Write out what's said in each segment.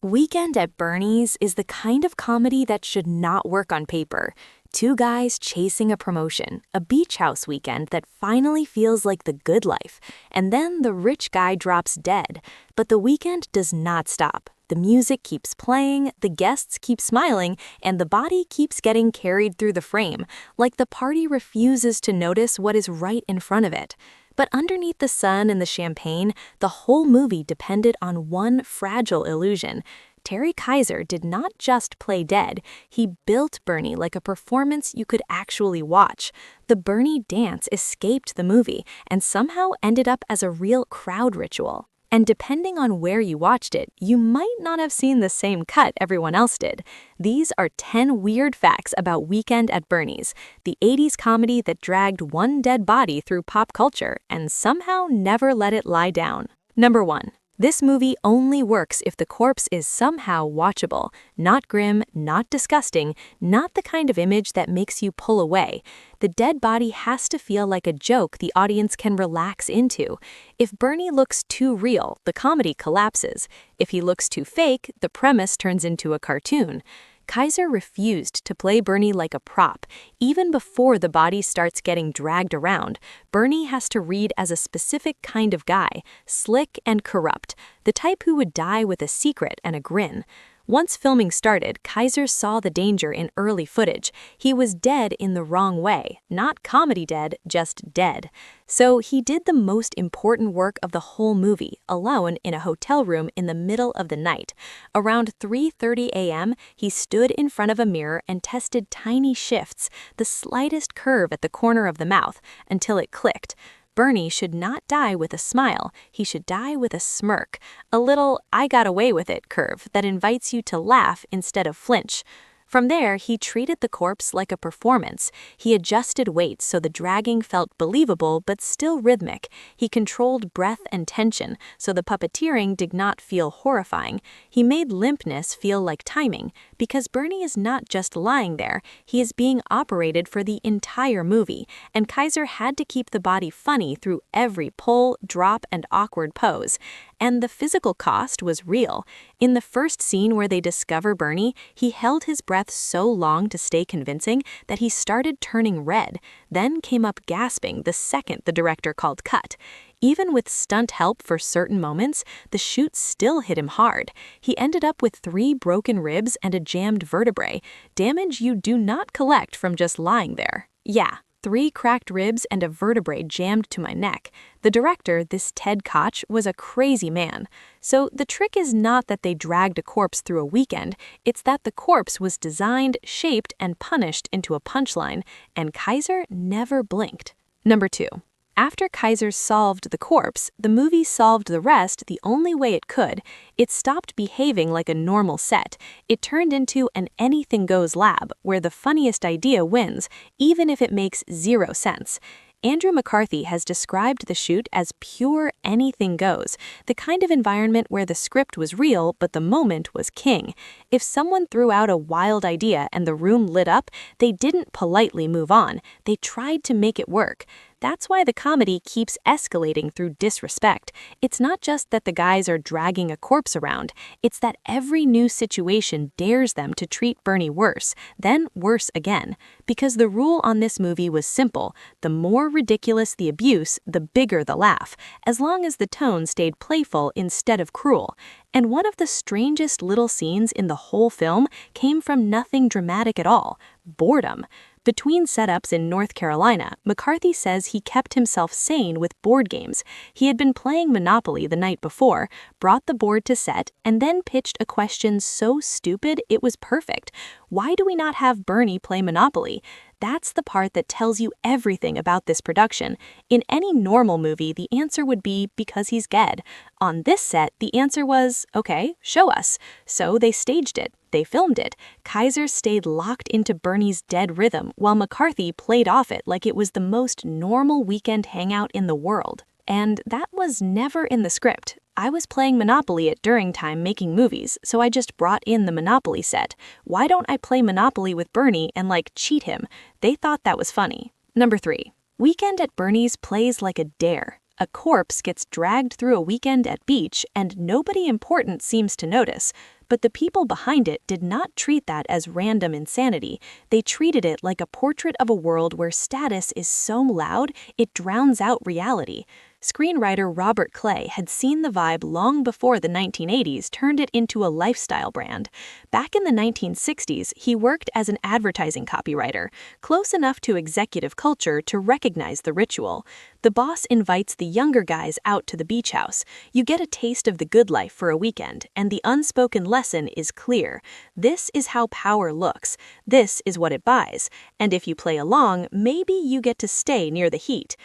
Weekend at Bernie's is the kind of comedy that should not work on paper. Two guys chasing a promotion, a beach house weekend that finally feels like the good life, and then the rich guy drops dead. But the weekend does not stop. The music keeps playing, the guests keep smiling, and the body keeps getting carried through the frame, like the party refuses to notice what is right in front of it. But underneath the sun and the champagne, the whole movie depended on one fragile illusion. Terry Kiser did not just play dead, he built Bernie like a performance you could actually watch. The Bernie dance escaped the movie and somehow ended up as a real crowd ritual. And depending on where you watched it, you might not have seen the same cut everyone else did. These are 10 weird facts about Weekend at Bernie's, the 80s comedy that dragged one dead body through pop culture and somehow never let it lie down. Number 1. This movie only works if the corpse is somehow watchable, not grim, not disgusting, not the kind of image that makes you pull away. The dead body has to feel like a joke the audience can relax into. If Bernie looks too real, the comedy collapses. If he looks too fake, the premise turns into a cartoon. Kiser refused to play Bernie like a prop. Even before the body starts getting dragged around, Bernie has to read as a specific kind of guy, slick and corrupt, the type who would die with a secret and a grin. Once filming started, Kiser saw the danger in early footage. He was dead in the wrong way, not comedy dead, just dead. So he did the most important work of the whole movie, alone in a hotel room in the middle of the night. Around 3:30 a.m., he stood in front of a mirror and tested tiny shifts, the slightest curve at the corner of the mouth, until it clicked. Bernie should not die with a smile, he should die with a smirk, a little I got away with it curve that invites you to laugh instead of flinch. From there, he treated the corpse like a performance. He adjusted weight so the dragging felt believable but still rhythmic. He controlled breath and tension so the puppeteering did not feel horrifying. He made limpness feel like timing, because Bernie is not just lying there, he is being operated for the entire movie, and Kiser had to keep the body funny through every pull, drop, and awkward pose. And the physical cost was real. In the first scene where they discover Bernie, he held his breath so long to stay convincing that he started turning red, then came up gasping the second the director called cut. Even with stunt help for certain moments, the shoot still hit him hard. He ended up with 3 broken ribs and a jammed vertebrae, damage you do not collect from just lying there. Yeah. 3 cracked ribs and a vertebrae jammed to my neck. The director, this Ted Koch, was a crazy man. So the trick is not that they dragged a corpse through a weekend, it's that the corpse was designed, shaped, and punished into a punchline, and Kiser never blinked. Number 2. After Kiser solved the corpse, the movie solved the rest the only way it could. It stopped behaving like a normal set. It turned into an anything-goes lab, where the funniest idea wins, even if it makes 0 sense. Andrew McCarthy has described the shoot as pure anything goes, the kind of environment where the script was real but the moment was king. If someone threw out a wild idea and the room lit up, they didn't politely move on, they tried to make it work. That's why the comedy keeps escalating through disrespect. It's not just that the guys are dragging a corpse around, it's that every new situation dares them to treat Bernie worse, then worse again. Because the rule on this movie was simple: the more ridiculous the abuse, the bigger the laugh, as long as the tone stayed playful instead of cruel. And one of the strangest little scenes in the whole film came from nothing dramatic at all: boredom. Between setups in North Carolina, McCarthy says he kept himself sane with board games. He had been playing Monopoly the night before, brought the board to set, and then pitched a question so stupid it was perfect. Why do we not have Bernie play Monopoly? That's the part that tells you everything about this production. In any normal movie, the answer would be because he's dead. On this set, the answer was, okay, show us. So they staged it. They filmed it. Kiser stayed locked into Bernie's dead rhythm while McCarthy played off it like it was the most normal weekend hangout in the world. And that was never in the script. I was playing Monopoly at during time making movies, so I just brought in the Monopoly set. Why don't I play Monopoly with Bernie and cheat him? They thought that was funny. Number 3. Weekend at Bernie's plays like a dare. A corpse gets dragged through a weekend at beach and nobody important seems to notice. But the people behind it did not treat that as random insanity. They treated it like a portrait of a world where status is so loud it drowns out reality. Screenwriter Robert Clay had seen the vibe long before the 1980s turned it into a lifestyle brand. Back in the 1960s, he worked as an advertising copywriter, close enough to executive culture to recognize the ritual. The boss invites the younger guys out to the beach house. You get a taste of the good life for a weekend, and the unspoken lesson is clear. This is how power looks. This is what it buys. And if you play along, maybe you get to stay near the heat.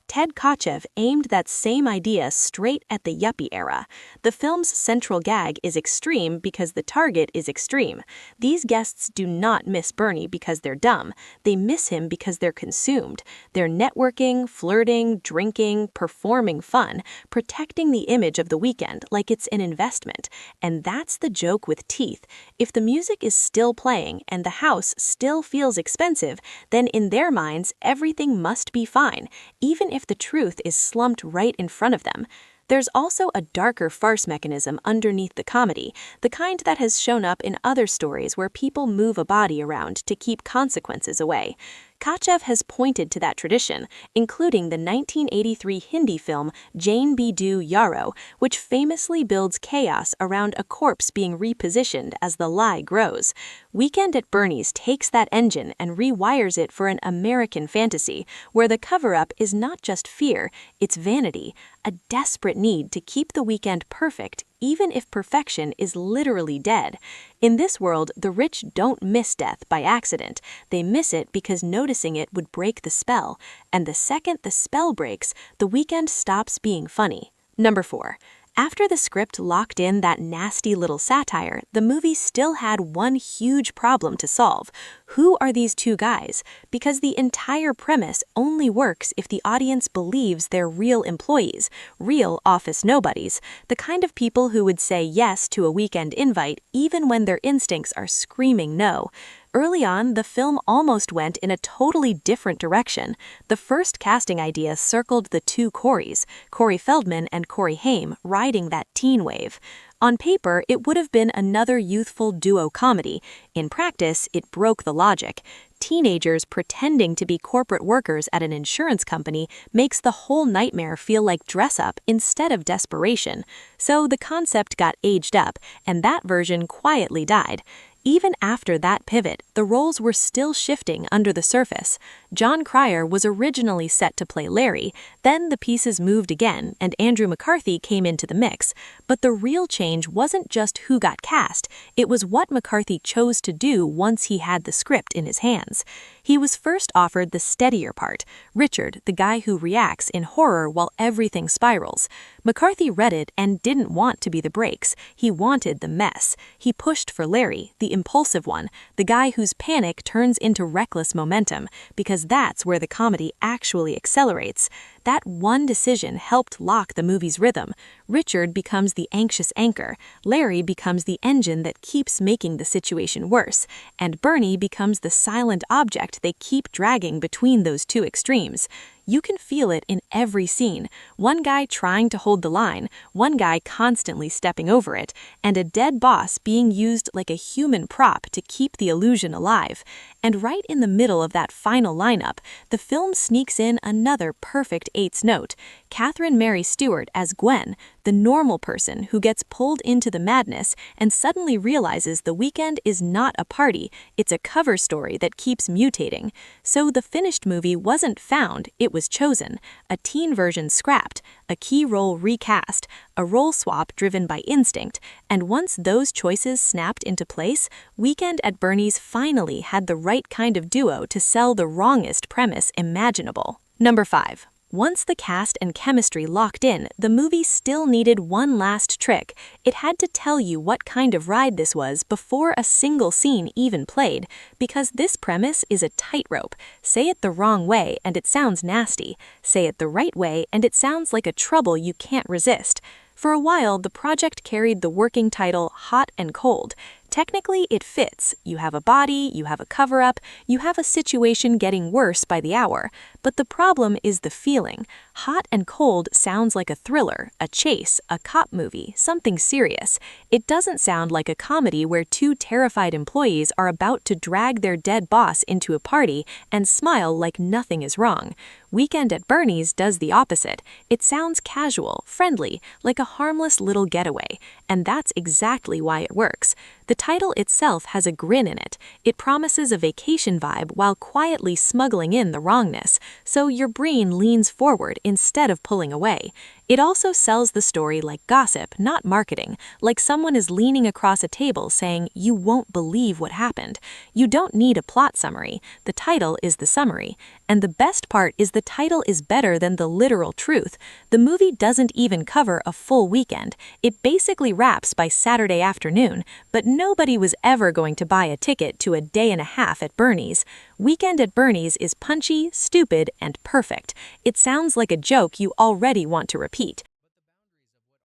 Ted Kotcheff aimed that same idea straight at the yuppie era. The film's central gag is extreme because the target is extreme. These guests do not miss Bernie because they're dumb. They miss him because they're consumed. They're networking, flirting, drinking, performing fun, protecting the image of the weekend like it's an investment. And that's the joke with teeth. If the music is still playing and the house still feels expensive, then in their minds, everything must be fine, even if the truth is slumped right in front of them. There's also a darker farce mechanism underneath the comedy, the kind that has shown up in other stories where people move a body around to keep consequences away. Kotcheff has pointed to that tradition, including the 1983 Hindi film Jane Be Do Yaro, which famously builds chaos around a corpse being repositioned as the lie grows. Weekend at Bernie's takes that engine and rewires it for an American fantasy, where the cover-up is not just fear, it's vanity, a desperate need to keep the weekend perfect even if perfection is literally dead. In this world, the rich don't miss death by accident. They miss it because noticing it would break the spell. And the second the spell breaks, the weekend stops being funny. Number 4. After the script locked in that nasty little satire, the movie still had one huge problem to solve. Who are these two guys? Because the entire premise only works if the audience believes they're real employees, real office nobodies, the kind of people who would say yes to a weekend invite even when their instincts are screaming no. Early on, the film almost went in a totally different direction. The first casting idea circled the two Coreys, Corey Feldman and Corey Haim, riding that teen wave. On paper, it would have been another youthful duo comedy. In practice, it broke the logic. Teenagers pretending to be corporate workers at an insurance company makes the whole nightmare feel like dress-up instead of desperation. So the concept got aged up, and that version quietly died. Even after that pivot, the roles were still shifting under the surface. John Cryer was originally set to play Larry, then the pieces moved again and Andrew McCarthy came into the mix. But the real change wasn't just who got cast, it was what McCarthy chose to do once he had the script in his hands. He was first offered the steadier part, Richard, the guy who reacts in horror while everything spirals. McCarthy read it and didn't want to be the breaks, he wanted the mess. He pushed for Larry, the impulsive one, the guy whose panic turns into reckless momentum, because that's where the comedy actually accelerates. That one decision helped lock the movie's rhythm. Richard becomes the anxious anchor, Larry becomes the engine that keeps making the situation worse, and Bernie becomes the silent object they keep dragging between those two extremes. You can feel it in every scene. One guy trying to hold the line, one guy constantly stepping over it, and a dead boss being used like a human prop to keep the illusion alive. And right in the middle of that final lineup, the film sneaks in another perfect eighth note. Catherine Mary Stewart as Gwen, the normal person who gets pulled into the madness and suddenly realizes the weekend is not a party, it's a cover story that keeps mutating. So the finished movie wasn't found, it was chosen. A teen version scrapped, a key role recast, a role swap driven by instinct, and once those choices snapped into place, Weekend at Bernie's finally had the right kind of duo to sell the wrongest premise imaginable. Number 5. Once the cast and chemistry locked in, the movie still needed one last trick. It had to tell you what kind of ride this was before a single scene even played, because this premise is a tightrope. Say it the wrong way and it sounds nasty. Say it the right way and it sounds like a trouble you can't resist. For a while, the project carried the working title Hot and Cold. Technically, it fits. You have a body, you have a cover-up, you have a situation getting worse by the hour. But the problem is the feeling. Hot and Cold sounds like a thriller, a chase, a cop movie, something serious. It doesn't sound like a comedy where two terrified employees are about to drag their dead boss into a party and smile like nothing is wrong. Weekend at Bernie's does the opposite. It sounds casual, friendly, like a harmless little getaway, and that's exactly why it works. The title itself has a grin in it. It promises a vacation vibe while quietly smuggling in the wrongness, so your brain leans forward instead of pulling away. It also sells the story like gossip, not marketing, like someone is leaning across a table saying, "You won't believe what happened." You don't need a plot summary. The title is the summary. And the best part is the title is better than the literal truth. The movie doesn't even cover a full weekend. It basically wraps by Saturday afternoon, but nobody was ever going to buy a ticket to a day and a half at Bernie's. Weekend at Bernie's is punchy, stupid, and perfect. It sounds like a joke you already want to repeat.